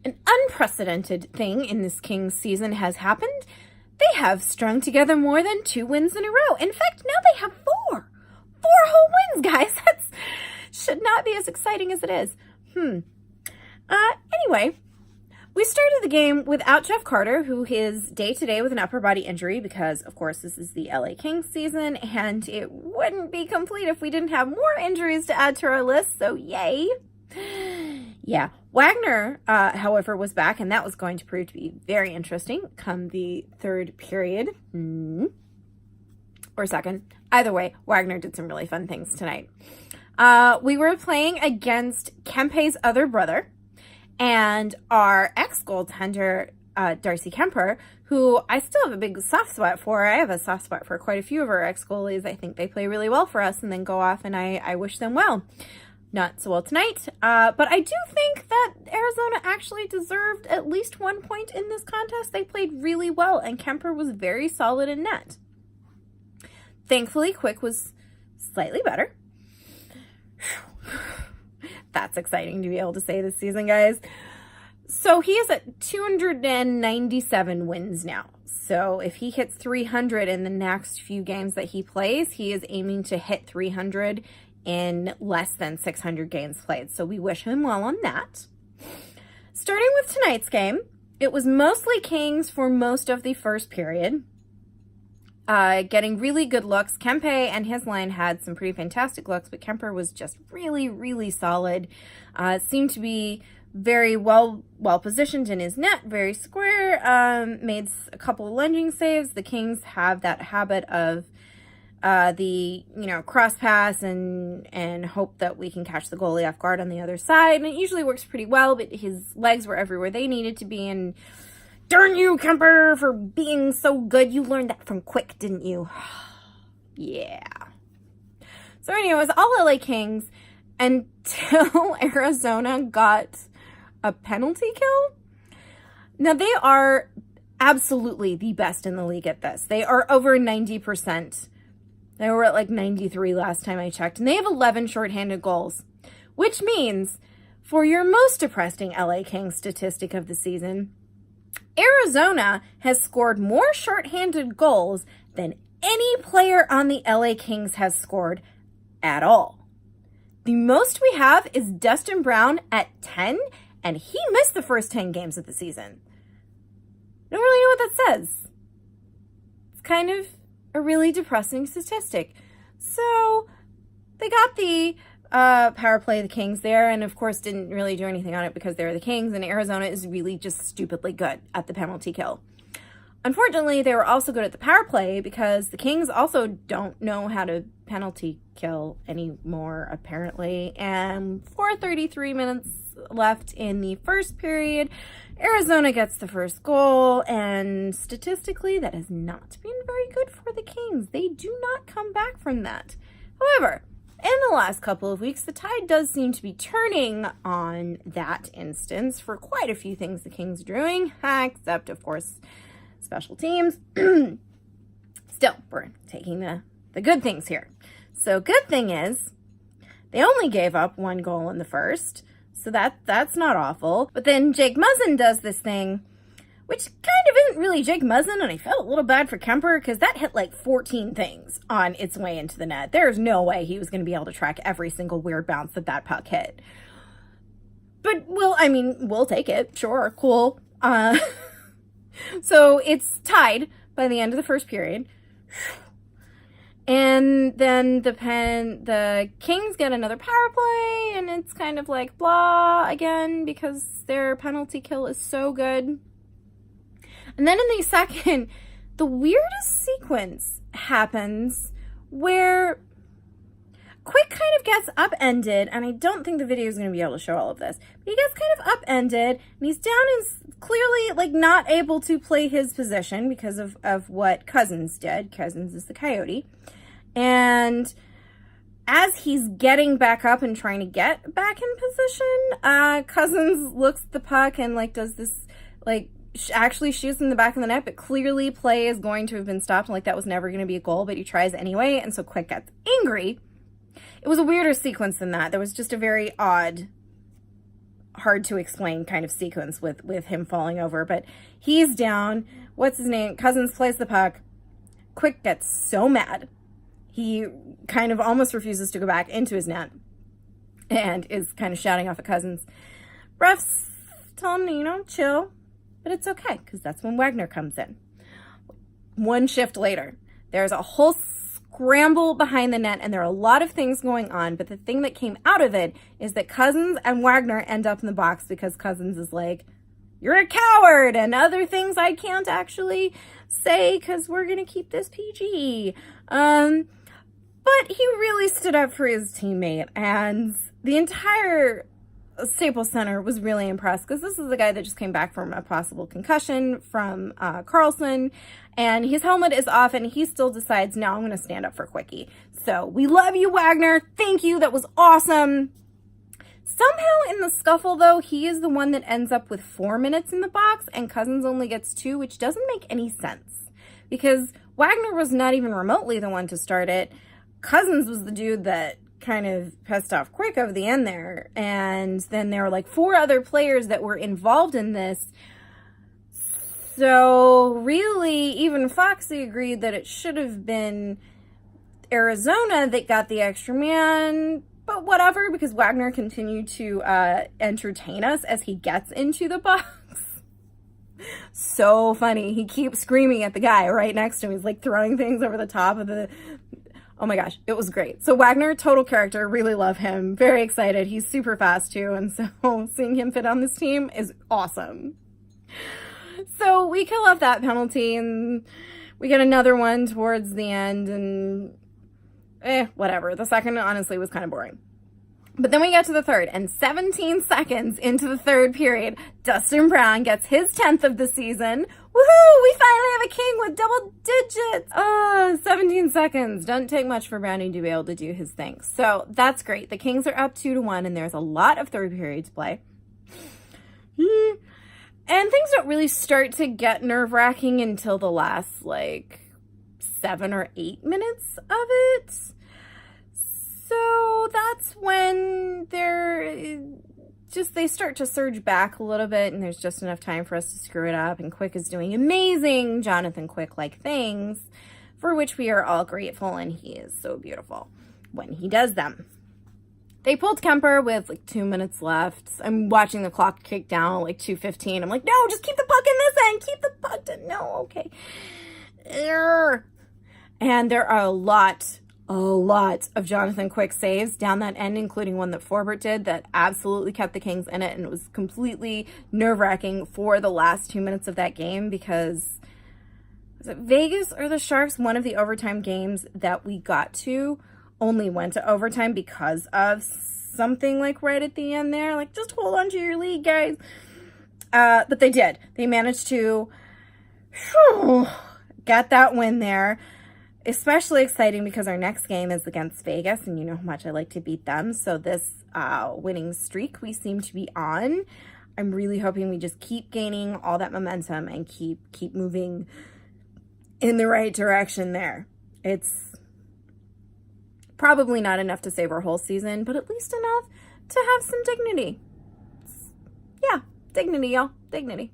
An unprecedented thing in this Kings season has happened. They have strung together more than 2 wins in a row. In fact, now they have 4. 4 whole wins, guys. That should not be as exciting as it is. Anyway, we started the game without Jeff Carter, who is day-to-day with an upper body injury because, of course, this is the LA Kings season, and it wouldn't be complete if we didn't have more injuries to add to our list, so yay. Yeah, Wagner, however, was back, and that was going to prove to be very interesting come the third period. Or second. Either way, Wagner did some really fun things tonight. We were playing against Kempe's other brother and our ex-goaltender, Darcy Kemper, who I still have a big soft spot for. I have a soft spot for quite a few of our ex-goalies. I think they play really well for us and then go off, and I wish them well. Not so well tonight, but I do think that Arizona actually deserved at least 1 point in this contest. They played really well, and Kemper was very solid in net. Thankfully, Quick was slightly better. That's exciting to be able to say this season, guys. So he is at 297 wins now. So if he hits 300 in the next few games that he plays, he is aiming to hit 300 in less than 600 games played. So we wish him well on that. Starting with tonight's game, it was mostly Kings for most of the first period. Getting really good looks. Kempe and his line had some pretty fantastic looks, but Kemper was just really, really solid. Seemed to be very well positioned in his net, very square, made a couple of lunging saves. The Kings have that habit of cross pass and hope that we can catch the goalie off guard on the other side. And it usually works pretty well, but his legs were everywhere they needed to be. And darn you, Kemper, for being so good. You learned that from Quick, didn't you? Yeah. So anyway, it was all LA Kings until Arizona got a penalty kill. Now, they are absolutely the best in the league at this. They are over 90%. They were at like 93 last time I checked, and they have 11 shorthanded goals, which means for your most depressing LA Kings statistic of the season, Arizona has scored more shorthanded goals than any player on the LA Kings has scored at all. The most we have is Dustin Brown at 10, and he missed the first 10 games of the season. I don't really know what that says. It's kind of a really depressing statistic. So they got the power play of the Kings there, and of course didn't really do anything on it because they're the Kings, and Arizona is really just stupidly good at the penalty kill. Unfortunately, they were also good at the power play because the Kings also don't know how to penalty kill anymore, apparently. And 4:33 minutes left in the first period, Arizona gets the first goal, and statistically, that has not been very good for the Kings. They do not come back from that. However, in the last couple of weeks, the tide does seem to be turning on that instance for quite a few things the Kings are doing, except, of course, special teams. Still, we're taking the good things here. So good thing is, they only gave up 1 goal in the first, so that's not awful. But then Jake Muzzin does this thing, which kind of isn't really Jake Muzzin, and I felt a little bad for Kemper because that hit like 14 things on its way into the net. There's no way he was going to be able to track every single weird bounce that puck hit. But, we'll take it. Sure, cool. So it's tied by the end of the first period. And then the Kings get another power play, and it's kind of like blah again because their penalty kill is so good. And then in the second, the weirdest sequence happens where Quick kind of gets upended, and I don't think the video is going to be able to show all of this, but he gets kind of upended, and he's down and clearly not able to play his position because of what Cousins did. Cousins is the Coyote. And as he's getting back up and trying to get back in position, Cousins looks at the puck and does this actually shoots in the back of the net, but clearly play is going to have been stopped, and that was never going to be a goal, but he tries anyway, and so Quick gets angry. It was a weirder sequence than that. There was just a very odd hard to explain kind of sequence with him falling over, but he's down. What's his name? Cousins plays the puck. Quick gets so mad. He kind of almost refuses to go back into his net and is kind of shouting off at Cousins. Refs tell him, chill, but it's okay, because that's when Wagner comes in. One shift later, there's a whole scramble behind the net, and there are a lot of things going on, but the thing that came out of it is that Cousins and Wagner end up in the box because Cousins is like, you're a coward, and other things I can't actually say because we're going to keep this PG. But he really stood up for his teammate, and the entire Staples Center was really impressed because this is the guy that just came back from a possible concussion from Carlson, and his helmet is off, and he still decides, no, I'm going to stand up for Quickie. So we love you, Wagner. Thank you. That was awesome. Somehow in the scuffle, though, he is the one that ends up with 4 minutes in the box, and Cousins only gets 2, which doesn't make any sense because Wagner was not even remotely the one to start it. Cousins was the dude that kind of pissed off Quick over the end there, and then there were like 4 other players that were involved in this. So really, even Foxy agreed that it should have been Arizona that got the extra man, but whatever, because Wagner continued to entertain us as he gets into the box. So funny. He keeps screaming at the guy right next to him. He's like throwing things over the top of the... Oh my gosh, it was great. So Wagner, total character, really love him. Very excited. He's super fast too, and so seeing him fit on this team is awesome. So we kill off that penalty, and we get another one towards the end, and whatever. The second, honestly, was kind of boring. But then we get to the third, and 17 seconds into the third period, Dustin Brown gets his 10th of the season. Woohoo! We finally have a king with double digits! 17 seconds. Doesn't take much for Brownie to be able to do his thing. So that's great. The Kings are up 2-1, and there's a lot of third period to play. And things don't really start to get nerve-wracking until the last, 7 or 8 minutes of it. So that's when they start to surge back a little bit, and there's just enough time for us to screw it up, and Quick is doing amazing Jonathan Quick-like things, for which we are all grateful, and he is so beautiful when he does them. They pulled Kemper with 2 minutes left. I'm watching the clock kick down at 2:15. I'm like, no, just keep the puck in this end. Keep the puck. No, okay. And there are a lot of Jonathan Quick saves down that end, including one that Forbert did that absolutely kept the Kings in it, and it was completely nerve-wracking for the last 2 minutes of that game because was it Vegas or the Sharks, one of the overtime games that we got to only went to overtime because of something right at the end there. Just hold on to your lead, guys. But they did. They managed to get that win there. Especially exciting because our next game is against Vegas, and you know how much I like to beat them. So this winning streak we seem to be on, I'm really hoping we just keep gaining all that momentum and keep moving in the right direction there. It's probably not enough to save our whole season, but at least enough to have some dignity. Yeah, dignity, y'all. Dignity.